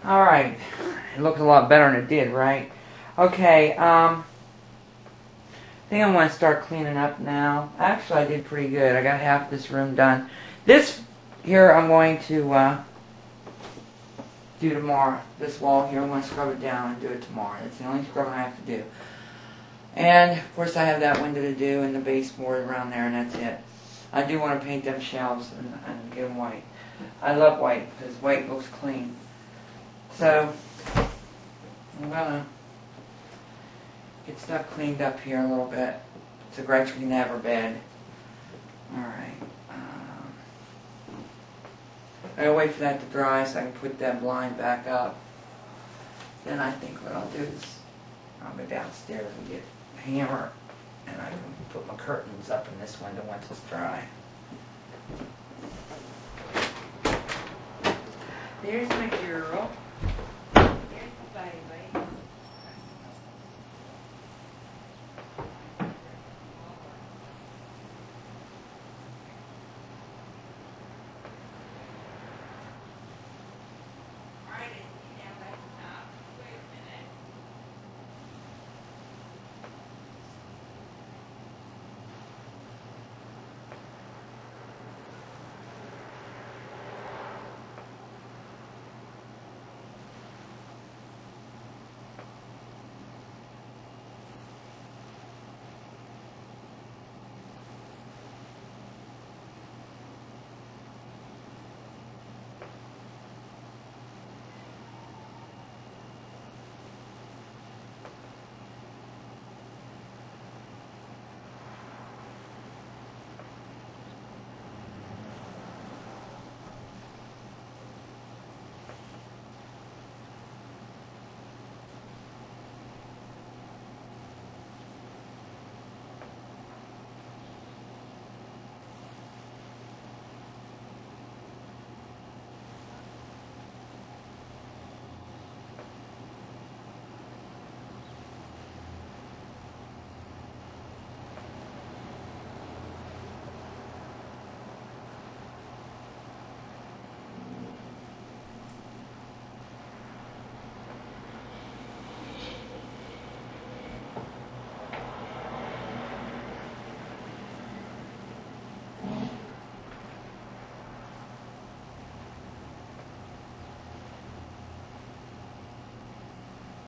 Alright, it looks a lot better than it did, right? Okay, I think I'm going to start cleaning up now. Actually, I did pretty good. I got half this room done. This here I'm going to do tomorrow. This wall here, I'm going to scrub it down and do it tomorrow. That's the only scrubbing I have to do. And, of course, I have that window to do and the baseboard around there, and that's it. I do want to paint them shelves and get them white. I love white because white looks clean. So, I'm going to get stuff cleaned up here a little bit so Gretchen can have her bed. Alright. I gotta wait for that to dry so I can put that blind back up. Then I think what I'll do is I'll go downstairs and get a hammer and I can put my curtains up in this window once it's dry. There's my girl. There's the baby.